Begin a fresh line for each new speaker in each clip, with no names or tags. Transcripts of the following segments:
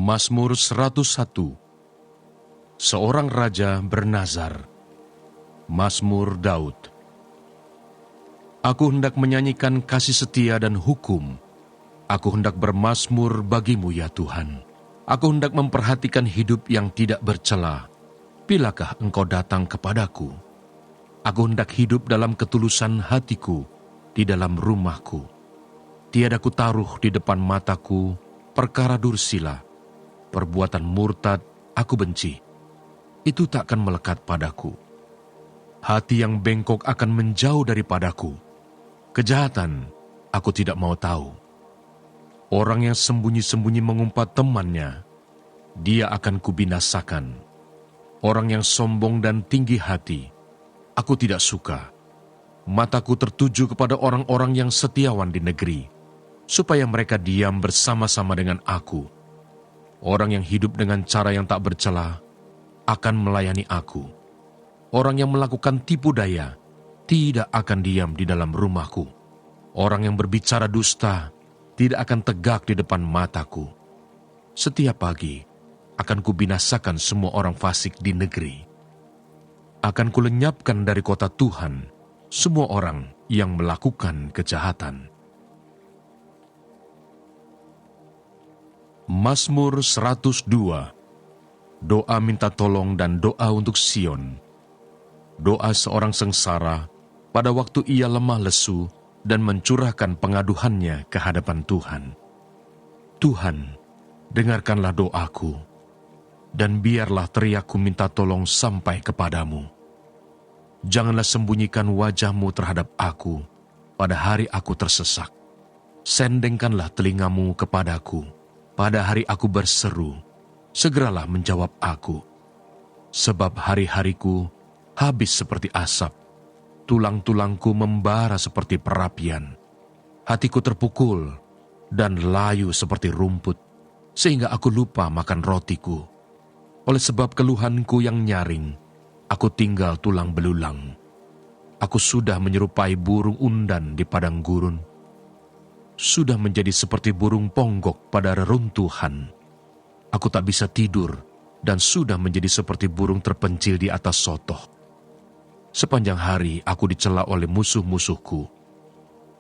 Mazmur 101. Seorang raja bernazar. Mazmur Daud. Aku hendak menyanyikan kasih setia dan hukum. Aku hendak bermazmur bagimu ya Tuhan. Aku hendak memperhatikan hidup yang tidak bercela. Bilakah engkau datang kepadaku? Aku hendak hidup dalam ketulusan hatiku, di dalam rumahku. Tiada kutaruh di depan mataku perkara dursila. Perbuatan murtad aku benci. Itu takkan melekat padaku. Hati yang bengkok akan menjauh daripadaku. Kejahatan aku tidak mau tahu. Orang yang sembunyi-sembunyi mengumpat temannya, dia akan kubinasakan. Orang yang sombong dan tinggi hati, aku tidak suka. Mataku tertuju kepada orang-orang yang setiawan di negeri, supaya mereka diam bersama-sama dengan aku. Orang yang hidup dengan cara yang tak bercela akan melayani aku. Orang yang melakukan tipu daya tidak akan diam di dalam rumahku. Orang yang berbicara dusta tidak akan tegak di depan mataku. Setiap pagi akan kubinasakan semua orang fasik di negeri. Akan kulenyapkan dari kota Tuhan semua orang yang melakukan kejahatan. Mazmur 102. Doa minta tolong dan doa untuk Sion. Doa seorang sengsara pada waktu ia lemah lesu dan mencurahkan pengaduhannya ke hadapan Tuhan. Tuhan, dengarkanlah doaku, dan biarlah teriakku minta tolong sampai kepadamu. Janganlah sembunyikan wajahmu terhadap aku pada hari aku tersesak. Sendengkanlah telingamu kepadaku pada hari aku berseru. Segeralah menjawab aku. Sebab hari-hariku habis seperti asap, tulang-tulangku membara seperti perapian. Hatiku terpukul dan layu seperti rumput, sehingga aku lupa makan rotiku. Oleh sebab keluhanku yang nyaring, aku tinggal tulang belulang. Aku sudah menyerupai burung undan di padang gurun, sudah menjadi seperti burung ponggok pada reruntuhan. Aku tak bisa tidur dan sudah menjadi seperti burung terpencil di atas sotoh. Sepanjang hari aku dicela oleh musuh-musuhku.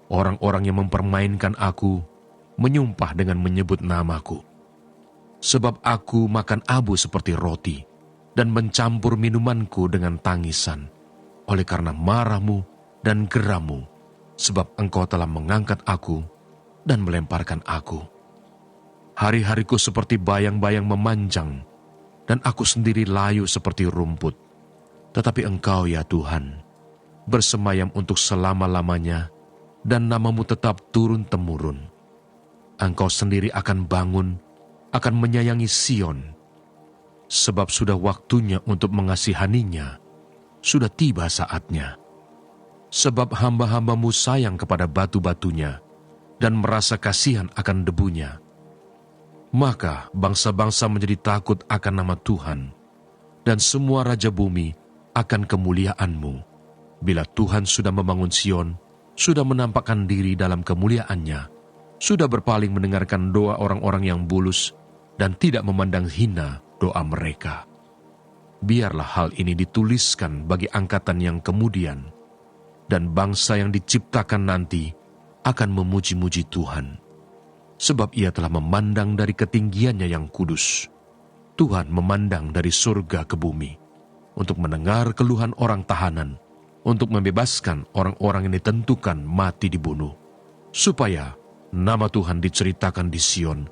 Orang-orang yang mempermainkan aku menyumpah dengan menyebut namaku. Sebab aku makan abu seperti roti dan mencampur minumanku dengan tangisan. Oleh karena marahmu dan gerammu, sebab engkau telah mengangkat aku dan melemparkan aku. Hari-hariku seperti bayang-bayang memanjang, dan aku sendiri layu seperti rumput. Tetapi engkau ya Tuhan, bersemayam untuk selama-lamanya, dan namamu tetap turun-temurun. Engkau sendiri akan bangun, akan menyayangi Sion, sebab sudah waktunya untuk mengasihaninya, sudah tiba saatnya. Sebab hamba-hambamu sayang kepada batu-batunya, dan merasa kasihan akan debunya. Maka bangsa-bangsa menjadi takut akan nama Tuhan, dan semua raja bumi akan kemuliaan-Mu. Bila Tuhan sudah membangun Sion, sudah menampakkan diri dalam kemuliaannya, sudah berpaling mendengarkan doa orang-orang yang bulus, dan tidak memandang hina doa mereka. Biarlah hal ini dituliskan bagi angkatan yang kemudian, dan bangsa yang diciptakan nanti akan memuji-muji Tuhan. Sebab ia telah memandang dari ketinggiannya yang kudus. Tuhan memandang dari surga ke bumi, untuk mendengar keluhan orang tahanan, untuk membebaskan orang-orang yang ditentukan mati dibunuh, supaya nama Tuhan diceritakan di Sion,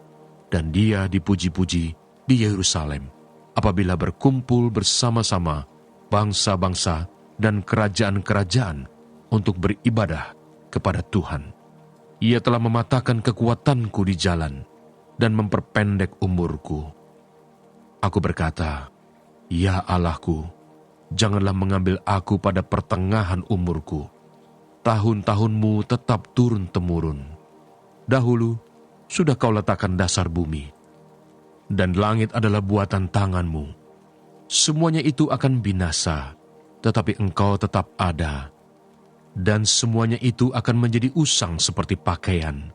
dan dia dipuji-puji di Yerusalem, apabila berkumpul bersama-sama bangsa-bangsa dan kerajaan-kerajaan untuk beribadah kepada Tuhan. Ia telah mematahkan kekuatanku di jalan dan memperpendek umurku. Aku berkata, "Ya Allahku, janganlah mengambil aku pada pertengahan umurku. Tahun-tahunmu tetap turun-temurun. Dahulu sudah kau letakkan dasar bumi, dan langit adalah buatan tanganmu. Semuanya itu akan binasa, tetapi engkau tetap ada. dan semuanya itu akan menjadi usang seperti pakaian.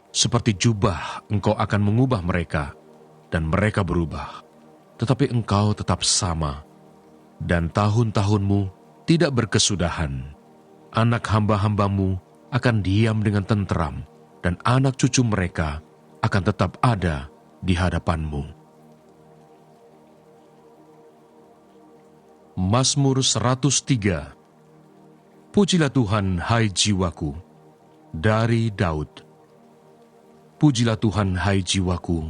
Seperti jubah engkau akan mengubah mereka, dan mereka berubah. Tetapi engkau tetap sama, dan tahun-tahunmu tidak berkesudahan. Anak hamba-hambamu akan diam dengan tenteram, dan anak cucu mereka akan tetap ada di hadapanmu. Mazmur 103. Pujilah Tuhan, hai jiwaku. Dari Daud. Pujilah Tuhan, hai jiwaku.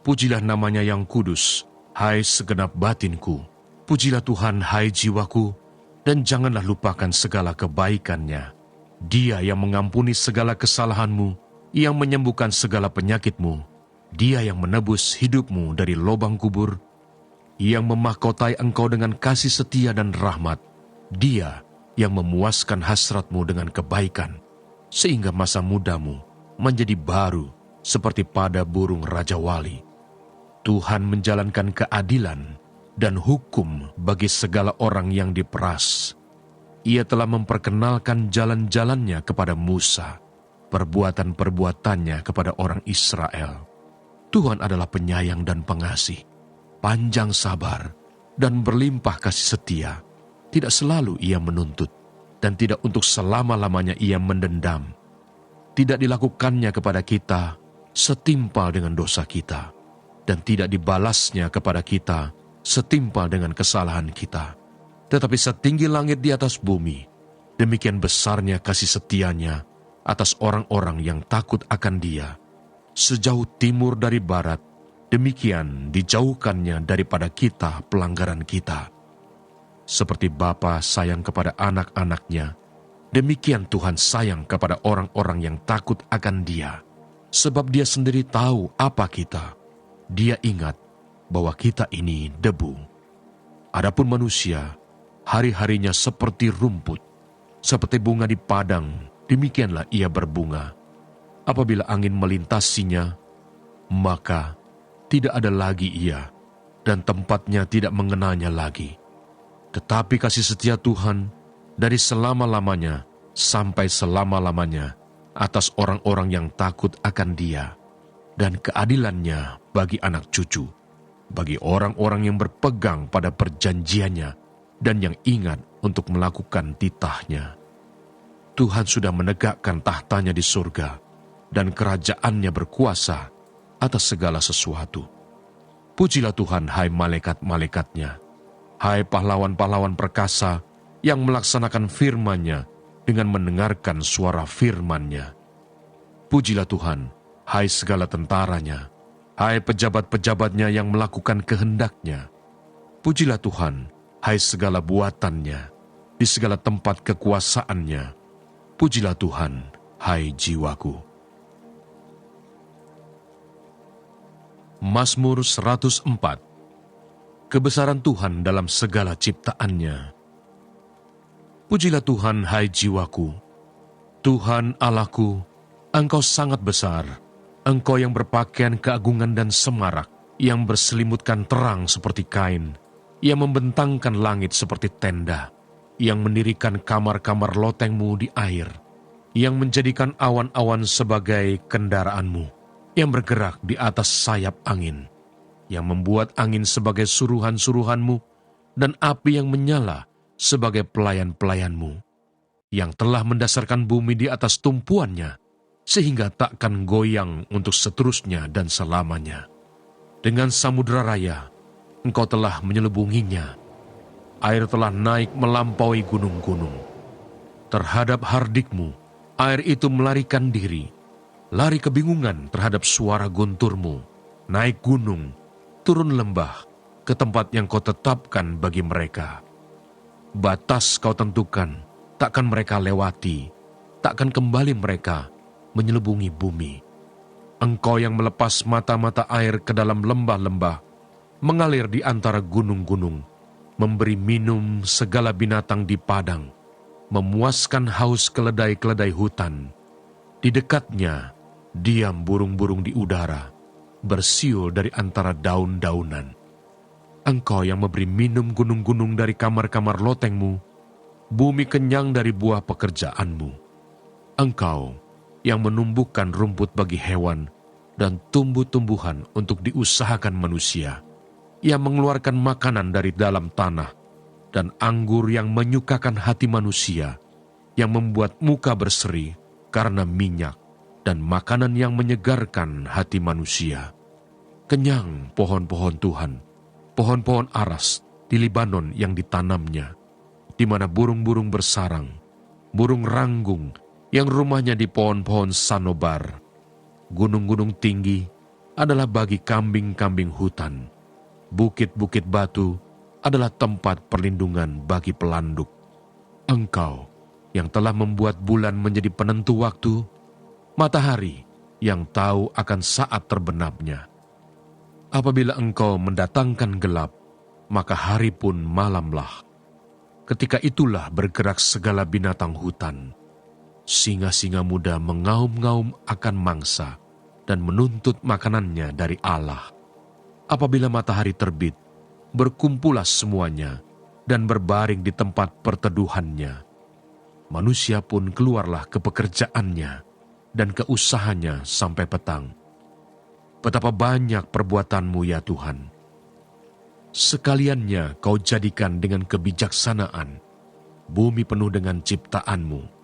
Pujilah namanya yang kudus, hai segenap batinku. Pujilah Tuhan, hai jiwaku, dan janganlah lupakan segala kebaikannya. Dia yang mengampuni segala kesalahanmu, yang menyembuhkan segala penyakitmu. Dia yang menebus hidupmu dari lubang kubur, yang memahkotai engkau dengan kasih setia dan rahmat. Dia yang memuaskan hasratmu dengan kebaikan, sehingga masa mudamu menjadi baru seperti pada burung Raja Wali. Tuhan menjalankan keadilan dan hukum bagi segala orang yang diperas. Ia telah memperkenalkan jalan-jalannya kepada Musa, perbuatan-perbuatannya kepada orang Israel. Tuhan adalah penyayang dan pengasih, panjang sabar, dan berlimpah kasih setia. Tidak selalu ia menuntut, dan tidak untuk selama-lamanya ia mendendam. Tidak dilakukannya kepada kita setimpal dengan dosa kita, dan tidak dibalasnya kepada kita setimpal dengan kesalahan kita. Tetapi setinggi langit di atas bumi, demikian besarnya kasih setianya atas orang-orang yang takut akan Dia. Sejauh timur dari barat, demikian dijauhkannya daripada kita pelanggaran kita. Seperti Bapa sayang kepada anak-anaknya, demikian Tuhan sayang kepada orang-orang yang takut akan Dia. Sebab Dia sendiri tahu apa kita. Dia ingat bahwa kita ini debu. Adapun manusia, hari-harinya seperti rumput, seperti bunga di padang, demikianlah ia berbunga. Apabila angin melintasinya, maka tidak ada lagi ia, dan tempatnya tidak mengenalnya lagi. Tetapi kasih setia Tuhan dari selama-lamanya sampai selama-lamanya atas orang-orang yang takut akan Dia, dan keadilannya bagi anak cucu, bagi orang-orang yang berpegang pada perjanjiannya dan yang ingat untuk melakukan titahnya. Tuhan sudah menegakkan tahtanya di surga, dan kerajaannya berkuasa atas segala sesuatu. Pujilah Tuhan, hai malaikat-malaikatnya, hai pahlawan-pahlawan perkasa yang melaksanakan firman-Nya dengan mendengarkan suara firman-Nya. Pujilah Tuhan, hai segala tentaranya, hai pejabat-pejabatnya yang melakukan kehendak-Nya. Pujilah Tuhan, hai segala buatannya, di segala tempat kekuasaan-Nya. Pujilah Tuhan, hai jiwaku. Mazmur 104. Kebesaran Tuhan dalam segala ciptaannya. Pujilah Tuhan, hai jiwaku. Tuhan Allahku, Engkau sangat besar. Engkau yang berpakaian keagungan dan semarak, yang berselimutkan terang seperti kain, yang membentangkan langit seperti tenda, yang mendirikan kamar-kamar lotengmu di air, yang menjadikan awan-awan sebagai kendaraanmu, yang bergerak di atas sayap angin, yang membuat angin sebagai suruhan-suruhanmu, dan api yang menyala sebagai pelayan-pelayanmu, yang telah mendasarkan bumi di atas tumpuannya, sehingga takkan goyang untuk seterusnya dan selamanya. Dengan samudera raya, Engkau telah menyelubunginya. Air telah naik melampaui gunung-gunung. Terhadap hardikmu, air itu melarikan diri, lari kebingungan terhadap suara gunturmu, naik gunung, turun lembah, ke tempat yang kau tetapkan bagi mereka. Batas kau tentukan, takkan mereka lewati, takkan kembali mereka menyelubungi bumi. Engkau yang melepas mata-mata air ke dalam lembah-lembah, mengalir di antara gunung-gunung, memberi minum segala binatang di padang, memuaskan haus keledai-keledai hutan. Di dekatnya, diam burung-burung di udara, bersiul dari antara daun-daunan. Engkau yang memberi minum gunung-gunung dari kamar-kamar lotengmu, Bumi kenyang dari buah pekerjaanmu. Engkau yang menumbuhkan rumput bagi hewan dan tumbuh-tumbuhan untuk diusahakan manusia, yang mengeluarkan makanan dari dalam tanah, dan anggur yang menyukakan hati manusia, yang membuat muka berseri karena minyak, dan makanan yang menyegarkan hati manusia. Kenyang pohon-pohon Tuhan, pohon-pohon aras di Libanon yang ditanamnya, di mana burung-burung bersarang, burung ranggung yang rumahnya di pohon-pohon sanobar. Gunung-gunung tinggi adalah bagi kambing-kambing hutan. Bukit-bukit batu adalah tempat perlindungan bagi pelanduk. Engkau yang telah membuat bulan menjadi penentu waktu, matahari yang tahu akan saat terbenamnya. Apabila engkau mendatangkan gelap, maka hari pun malamlah. Ketika itulah bergerak segala binatang hutan. Singa-singa muda mengaum-ngaum akan mangsa dan menuntut makanannya dari Allah. Apabila matahari terbit, berkumpulah semuanya dan berbaring di tempat perteduhannya. Manusia pun keluarlah ke pekerjaannya dan ke usahanya sampai petang. Betapa banyak perbuatanmu ya Tuhan. Sekaliannya kau jadikan dengan kebijaksanaan, bumi penuh dengan ciptaanmu.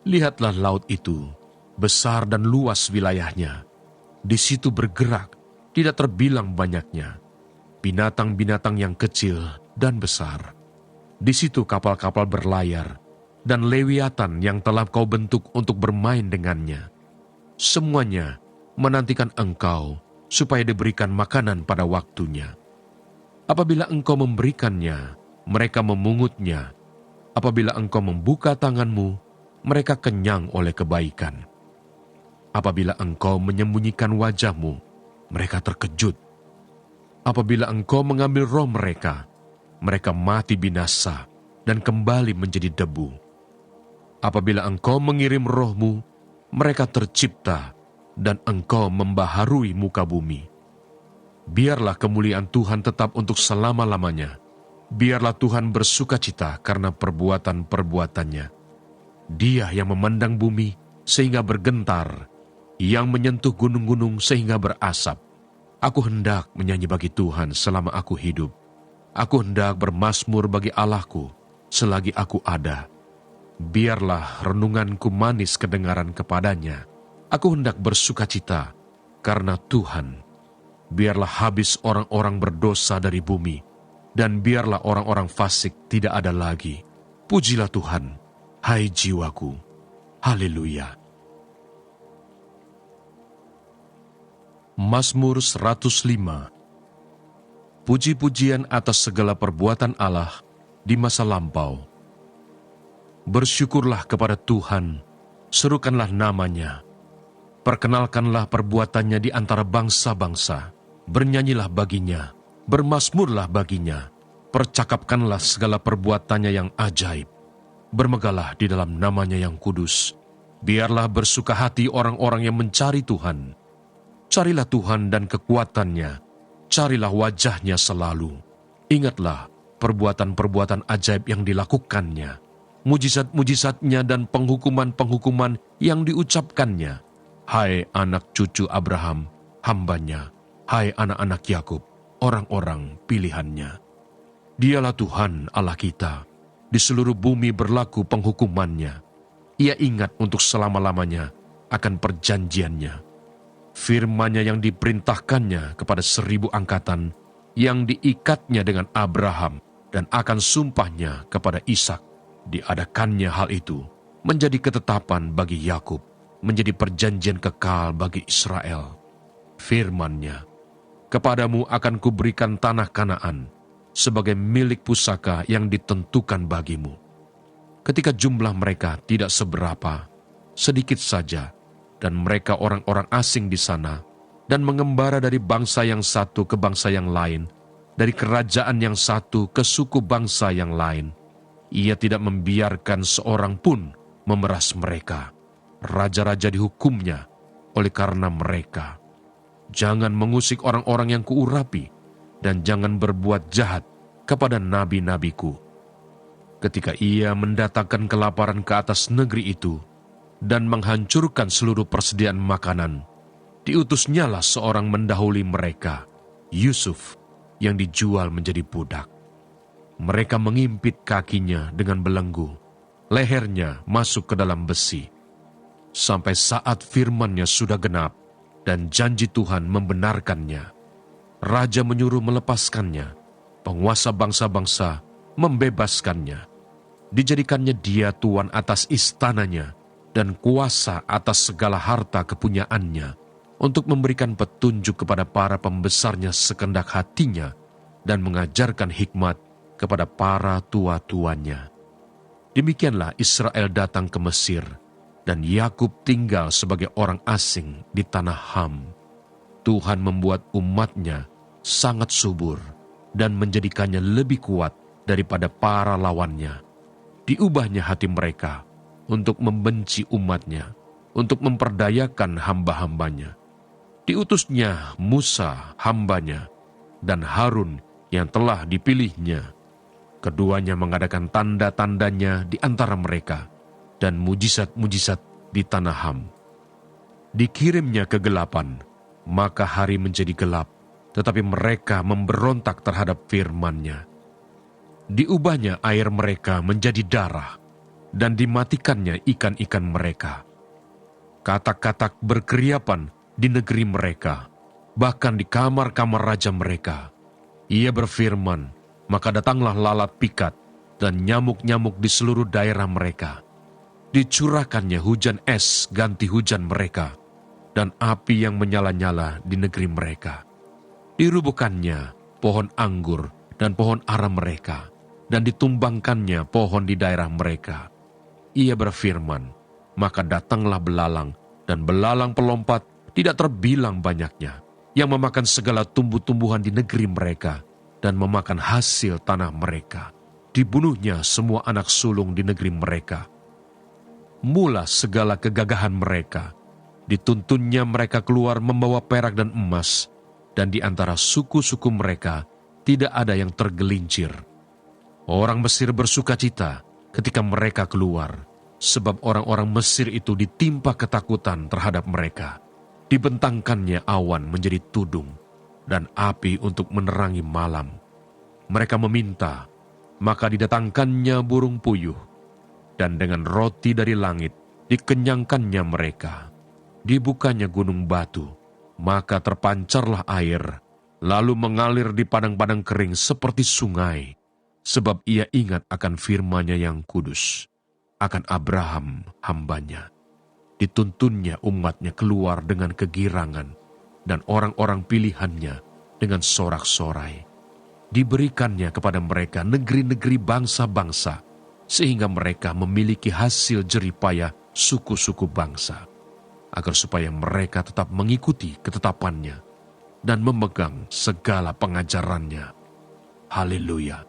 Lihatlah laut itu, besar dan luas wilayahnya. Di situ bergerak, tidak terbilang banyaknya, binatang-binatang yang kecil dan besar. Di situ kapal-kapal berlayar, dan lewiatan yang telah kau bentuk untuk bermain dengannya. Semuanya menantikan engkau supaya diberikan makanan pada waktunya. Apabila engkau memberikannya, mereka memungutnya. Apabila engkau membuka tanganmu, mereka kenyang oleh kebaikan. Apabila engkau menyembunyikan wajahmu, mereka terkejut. Apabila engkau mengambil roh mereka, mereka mati binasa dan kembali menjadi debu. Apabila engkau mengirim rohmu, mereka tercipta dan engkau membaharui muka bumi. Biarlah kemuliaan Tuhan tetap untuk selama-lamanya. Biarlah Tuhan bersukacita karena perbuatan-perbuatannya. Dia yang memandang bumi sehingga bergentar, yang menyentuh gunung-gunung sehingga berasap. Aku hendak menyanyi bagi Tuhan selama aku hidup. Aku hendak bermazmur bagi Allahku selagi aku ada. Biarlah renunganku manis kedengaran kepadanya. Aku hendak bersukacita karena Tuhan. Biarlah habis orang-orang berdosa dari bumi, dan biarlah orang-orang fasik tidak ada lagi. Pujilah Tuhan, hai jiwaku. Haleluya. Mazmur 105. Puji-pujian atas segala perbuatan Allah di masa lampau. Bersyukurlah kepada Tuhan, serukanlah namanya. Perkenalkanlah perbuatannya di antara bangsa-bangsa. Bernyanyilah baginya, bermazmurlah baginya. Percakapkanlah segala perbuatannya yang ajaib. Bermegalah di dalam namanya yang kudus. Biarlah bersuka hati orang-orang yang mencari Tuhan. Carilah Tuhan dan kekuatannya. Carilah wajahnya selalu. Ingatlah perbuatan-perbuatan ajaib yang dilakukannya. Mujizat-mujizatnya dan penghukuman-penghukuman yang diucapkannya. Hai anak cucu Abraham, hambanya. Hai anak-anak Yakub, orang-orang pilihannya. Dialah Tuhan Allah kita. Di seluruh bumi berlaku penghukumannya. Ia ingat untuk selama-lamanya akan perjanjiannya. Firman-Nya yang diperintahkannya kepada 1000 angkatan, yang diikatnya dengan Abraham, dan akan sumpahnya kepada Ishak. Diadakannya hal itu menjadi ketetapan bagi Yakub, menjadi perjanjian kekal bagi Israel. Firman-Nya, kepadamu akan kuberikan tanah Kanaan sebagai milik pusaka yang ditentukan bagimu. Ketika jumlah mereka tidak seberapa, sedikit saja, dan mereka orang-orang asing di sana, dan mengembara dari bangsa yang satu ke bangsa yang lain, dari kerajaan yang satu ke suku bangsa yang lain, ia tidak membiarkan seorang pun memeras mereka. Raja-raja dihukumnya oleh karena mereka. Jangan mengusik orang-orang yang kuurapi, dan jangan berbuat jahat kepada nabi-nabiku. ketika ia mendatangkan kelaparan ke atas negeri itu dan menghancurkan seluruh persediaan makanan, diutusnyalah seorang mendahului mereka, Yusuf, yang dijual menjadi budak. Mereka mengimpit kakinya dengan belenggu, lehernya masuk ke dalam besi. Sampai saat firman-Nya sudah genap dan janji Tuhan membenarkannya, Raja menyuruh melepaskannya, penguasa bangsa-bangsa membebaskannya. Dijadikannya dia tuan atas istananya dan kuasa atas segala harta kepunyaannya, untuk memberikan petunjuk kepada para pembesarnya sekendak hatinya dan mengajarkan hikmat kepada para tua-tuanya. Demikianlah Israel datang ke Mesir, dan Yakub tinggal sebagai orang asing di tanah Ham. Tuhan membuat umat-Nya sangat subur dan menjadikannya lebih kuat daripada para lawannya. Diubahnya hati mereka untuk membenci umat-Nya, untuk memperdayakan hamba-hambanya. Diutusnya Musa hambanya dan Harun yang telah dipilihnya. Keduanya mengadakan tanda-tandanya di antara mereka dan mujizat-mujizat di tanah Ham. Dikirimnya kegelapan, maka hari menjadi gelap, tetapi mereka memberontak terhadap firman-Nya. Diubahnya air mereka menjadi darah, dan dimatikannya ikan-ikan mereka. Katak-katak berkeriapan di negeri mereka, bahkan di kamar-kamar raja mereka. Ia berfirman, maka datanglah lalat pikat dan nyamuk-nyamuk di seluruh daerah mereka. Dicurahkannya hujan es ganti hujan mereka, dan api yang menyala-nyala di negeri mereka. Dirubuhkannya pohon anggur dan pohon ara mereka, dan ditumbangkannya pohon di daerah mereka. Ia berfirman, maka datanglah belalang, dan belalang pelompat tidak terbilang banyaknya, yang memakan segala tumbuh-tumbuhan di negeri mereka, dan memakan hasil tanah mereka. Dibunuhnya semua anak sulung di negeri mereka. Mula segala kegagahan mereka. Dituntunnya mereka keluar membawa perak dan emas, dan di antara suku-suku mereka tidak ada yang tergelincir. Orang Mesir bersukacita ketika mereka keluar, sebab orang-orang Mesir itu ditimpa ketakutan terhadap mereka. Dibentangkannya awan menjadi tudung, dan api untuk menerangi malam. Mereka meminta, maka didatangkannya burung puyuh, dan dengan roti dari langit dikenyangkannya mereka. Dibukanya gunung batu, maka terpancarlah air, lalu mengalir di padang-padang kering seperti sungai, sebab ia ingat akan firman-Nya yang kudus, akan Abraham hambanya. Dituntunnya umat-Nya keluar dengan kegirangan, dan orang-orang pilihan-Nya dengan sorak-sorai. Diberikannya kepada mereka negeri-negeri bangsa-bangsa, sehingga mereka memiliki hasil jeripaya suku-suku bangsa, agar supaya mereka tetap mengikuti ketetapan-Nya dan memegang segala pengajaran-Nya. Haleluya!